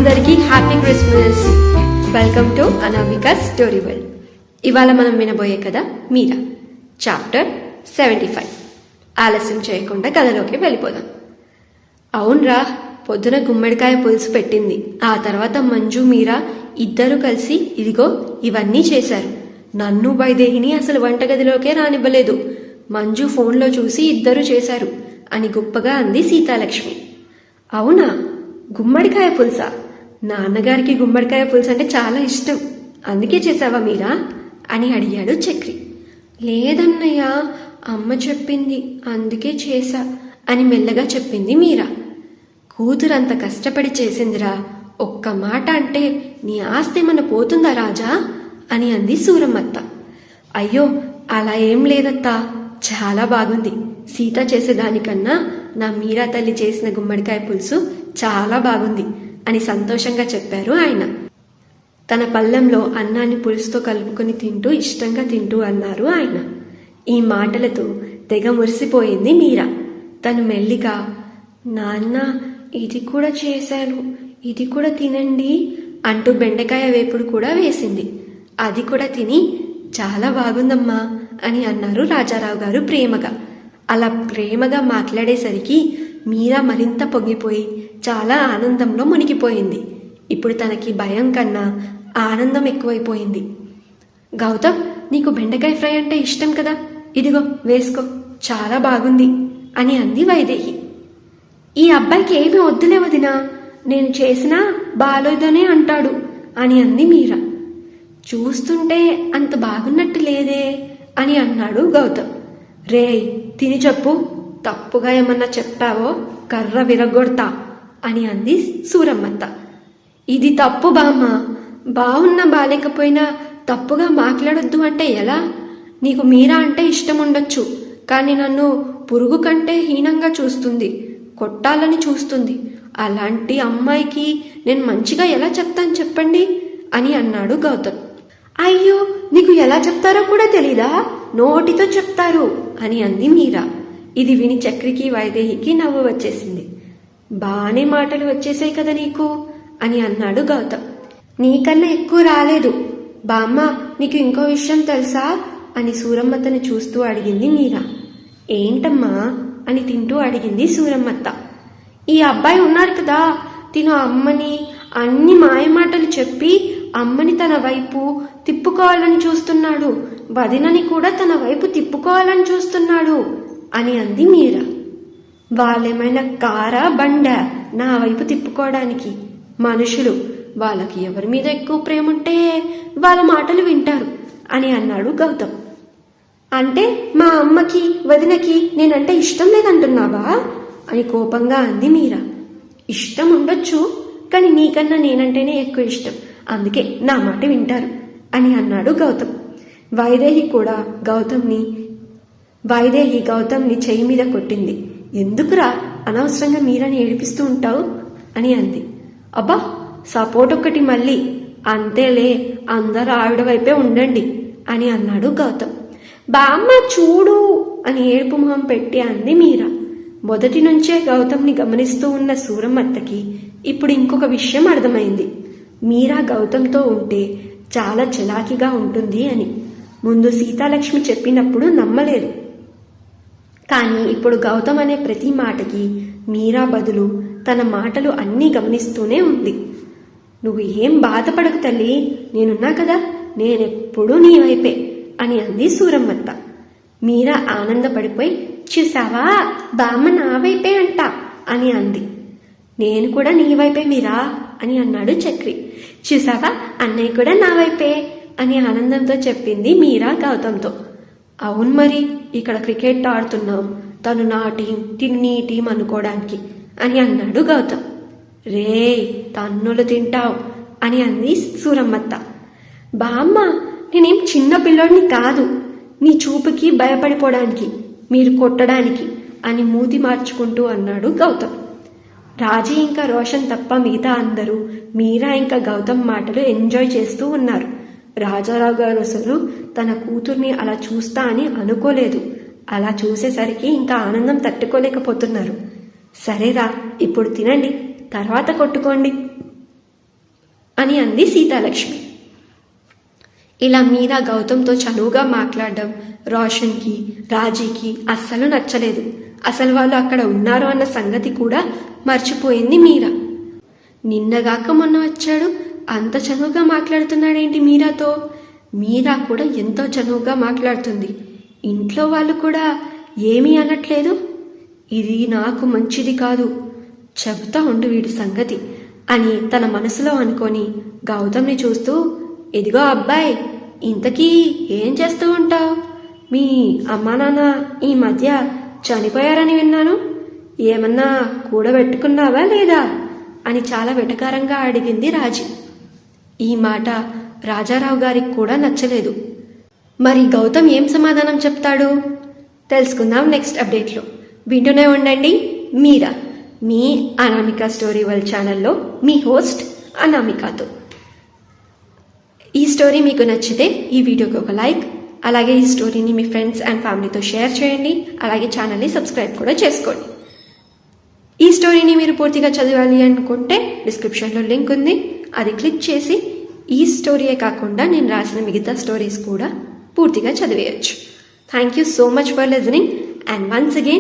అందరికీ happy Christmas. Welcome to Anamika story world. ఇవాళ మనం వినబోయే కథ మీరా, చాప్టర్ 75. ఆలస్యం చేయకుండా కథలోకి వెళ్ళిపోదాం. అవునరా, పొద్దున గుమ్మడికాయ పులుసు పెట్టింది. ఆ తర్వాత మంజు మీరా ఇద్దరు కలిసి ఇదిగో ఇవన్నీ చేశారు. నన్ను వైదేహిని అసలు వంటగదిలోకే రానివ్వలేదు. మంజు ఫోన్లో చూసి ఇద్దరు చేశారు అని గొప్పగా అంది సీతాలక్ష్మి. అవునా, గుమ్మడికాయ పులుసా? నాన్నగారికి గుమ్మడికాయ పులుసు అంటే చాలా ఇష్టం, అందుకే చేసావా మీరా అని అడిగాడు చక్రి. లేదన్నయ్య, అమ్మ చెప్పింది అందుకే చేశా అని మెల్లగా చెప్పింది మీరా. కూతురంత కష్టపడి చేసిందిరా, ఒక్క మాట అంటే నీ ఆస్తి మన పోతుందా రాజా అని అంది సూరమ్మత్త. అయ్యో అలా ఏం లేదత్తా, చాలా బాగుంది. సీత చేసేదానికన్నా నా మీరా తల్లి చేసిన గుమ్మడికాయ పులుసు చాలా బాగుంది అని సంతోషంగా చెప్పారు ఆయన. తన పళ్ళెంలో అన్నాన్ని పులుసుతో కలుపుకొని తింటూ ఇష్టంగా తింటూ అన్నారు ఆయన. ఈ మాటలతో తెగ మురిసిపోయింది మీరా. తను మెల్లిగా, నాన్న ఇది కూడా చేశాను, ఇది కూడా తినండి అంటూ బెండకాయ వేపుడు కూడా వేసింది. అది కూడా తిని చాలా బాగుందమ్మా అని అన్నారు రాజారావు గారు ప్రేమగా. అలా ప్రేమగా మాట్లాడేసరికి మీరా మరింత పొంగిపోయి చాలా ఆనందంలో మునిగిపోయింది. ఇప్పుడు తనకి భయం కన్నా ఆనందం ఎక్కువైపోయింది. గౌతమ్, నీకు బెండకాయ ఫ్రై అంటే ఇష్టం కదా, ఇదిగో వేసుకో, చాలా బాగుంది అని అంది వైదేహి. ఈ అబ్బాయికి ఏమీ వద్దులే వదినా, నేను చేసినా బాలోదనే అంటాడు అని అంది మీరా. చూస్తుంటే అంత బాగున్నట్టు లేదే అని అన్నాడు గౌతమ్. రేయ్ తిని చెప్పు, తప్పుగా ఏమన్నా చెప్పావో కర్ర విరగొడతా అని అంది సూరమ్మత్త. ఇది తప్పు బామ్మ, బాగున్నా బాలేకపోయినా తప్పుగా మాట్లాడొద్దు అంటే ఎలా? నీకు మీరా అంటే ఇష్టం ఉండొచ్చు, కానీ నన్ను పురుగు కంటే హీనంగా చూస్తుంది, కొట్టాలని చూస్తుంది. అలాంటి అమ్మాయికి నేను మంచిగా ఎలా చెప్తాను చెప్పండి అని అన్నాడు గౌతమ్. అయ్యో నీకు ఎలా చెప్తారో కూడా తెలీదా, నోటితో చెప్తారు అని అంది మీరా. ఇది విని చక్రికి వైదేహికి నవ్వు వచ్చేసింది. బానే మాటలు వచ్చేసాయి కదా నీకు అని అన్నాడు గౌతమ్. నీకన్నా ఎక్కువ రాలేదు బామ్మ, నీకు ఇంకో విషయం తెలుసా అని సూరమ్మత్తని చూస్తూ అడిగింది మీరా. ఏంటమ్మా అని తింటూ అడిగింది సూరమ్మత్త. ఈ అబ్బాయి ఉన్నారు కదా, తిను అమ్మని అన్ని మాయమాటలు చెప్పి అమ్మని తన వైపు తిప్పుకోవాలని చూస్తున్నాడు, వదినని కూడా తన వైపు తిప్పుకోవాలని చూస్తున్నాడు అని అంది మీరా. వాళ్ళేమైనా కారా బండా నా వైపు తిప్పుకోవడానికి? మనుషులు, వాళ్ళకి ఎవరి మీద ఎక్కువ ప్రేమ ఉంటే వాళ్ళ మాటలు వింటారు అని అన్నాడు గౌతమ్. అంటే మా అమ్మకి వదినకి నేనంటే ఇష్టం లేదంటున్నావా అని కోపంగా అంది మీరా. ఇష్టం ఉండొచ్చు, కానీ నీకన్నా నేనంటేనే ఎక్కువ ఇష్టం, అందుకే నా మాట వింటారు అని అన్నాడు గౌతమ్. వైదేహి గౌతమ్ని చెయ్యి మీద కొట్టింది. ఎందుకురా అనవసరంగా మీరాని ఏడిపిస్తూ ఉంటావు అని అంది. అబ్బా సపోర్ట్ ఒక్కటి మళ్ళీ, అంతేలే అందరూ ఆవిడ వైపే ఉండండి అని అన్నాడు గౌతమ్. బామ్మ చూడు అని ఏడుపు మొహం పెట్టి అంది మీరా. మొదటి నుంచే గౌతమ్ని గమనిస్తూ ఉన్న సూరమ్మత్తకి ఇప్పుడు ఇంకొక విషయం అర్థమైంది. మీరా గౌతమ్తో ఉంటే చాలా చలాకీగా ఉంటుంది అని. ముందు సీతాలక్ష్మి చెప్పినప్పుడు నమ్మలేదు, కానీ ఇప్పుడు గౌతమ్ అనే ప్రతి మాటకి మీరా బదులు తన మాటలు అన్నీ గమనిస్తూనే ఉంది. నువ్వు ఏం బాధపడకు తల్లి, నేనున్నా కదా, నేనెప్పుడూ నీ వైపే అని అంది సూరమ్మత్త. మీరా ఆనందపడిపోయి, చూసావా బామ్మ నా వైపే అంట అని అంది. నేను కూడా నీ వైపే మీరా అని అన్నాడు చక్రి. చూసావా అన్నయ్య కూడా నా వైపే అని ఆనందంతో చెప్పింది మీరా గౌతమ్తో. అవును మరి, ఇక్కడ క్రికెట్ ఆడుతున్నాం, తను నా టీం తిను నీ టీం అనుకోవడానికి అని అన్నాడు గౌతమ్. రే తన్నులు తింటావు అని అంది సూరమ్మత్త. బామ్మ నేనేం చిన్న పిల్లోడిని కాదు, నీ చూపుకి భయపడిపోవడానికి, మీరు కొట్టడానికి అని మూతి మార్చుకుంటూ అన్నాడు గౌతమ్. రాజీ ఇంకా రోషన్ తప్ప మిగతా అందరూ మీరా ఇంకా గౌతమ్ మాటలు ఎంజాయ్ చేస్తూ ఉన్నారు. రాజారావు గారు అసలు తన కూతుర్ని అలా చూస్తా అని అనుకోలేదు. అలా చూసేసరికి ఇంకా ఆనందం తట్టుకోలేకపోతున్నారు. సరేరా ఇప్పుడు తినండి, తర్వాత కొట్టుకోండి అని అంది సీతాలక్ష్మి. ఇలా మీరా గౌతమ్తో చనువుగా మాట్లాడడం రోషన్కి రాజీకి అస్సలు నచ్చలేదు. అసలు వాళ్ళు అక్కడ ఉన్నారు అన్న సంగతి కూడా మర్చిపోయింది మీరా. నిన్నగాక మొన్న వచ్చాడు, అంత చనువుగా మాట్లాడుతున్నాడేంటి మీరాతో? మీరా కూడా ఎంతో చనువుగా మాట్లాడుతుంది. ఇంట్లో వాళ్ళు కూడా ఏమీ అనట్లేదు. ఇది నాకు మంచిది కాదు, చెబుతా ఉండు వీడి సంగతి అని తన మనసులో అనుకొని గౌతమ్ని చూస్తూ, ఇదిగో అబ్బాయి, ఇంతకీ ఏం చేస్తూ ఉంటావు? మీ అమ్మా నాన్న ఈ మధ్య చనిపోయారని విన్నాను, ఏమన్నా కూడబెట్టుకున్నావా లేదా అని చాలా వెటకారంగా అడిగింది రాజీ. ఈ మాట రాజారావు గారికి కూడా నచ్చలేదు. మరి గౌతమ్ ఏం సమాధానం చెప్తాడు తెలుసుకుందాం నెక్స్ట్ అప్డేట్లో. వింటూనే ఉండండి మీరా, మీ అనామిక స్టోరీ వరల్డ్ ఛానల్లో మీ హోస్ట్ అనామికతో. ఈ స్టోరీ మీకు నచ్చితే ఈ వీడియోకి ఒక లైక్, అలాగే ఈ స్టోరీని మీ ఫ్రెండ్స్ అండ్ ఫ్యామిలీతో షేర్ చేయండి. అలాగే ఛానల్ని సబ్స్క్రైబ్ కూడా చేసుకోండి. ఈ స్టోరీని మీరు పూర్తిగా చదవాలి అనుకుంటే డిస్క్రిప్షన్లో లింక్ ఉంది, అది క్లిక్ చేసి ఈ స్టోరీయే కాకుండా నేను రాసిన మిగతా స్టోరీస్ కూడా పూర్తిగా చదివేయచ్చు. Thank you so much for listening and once again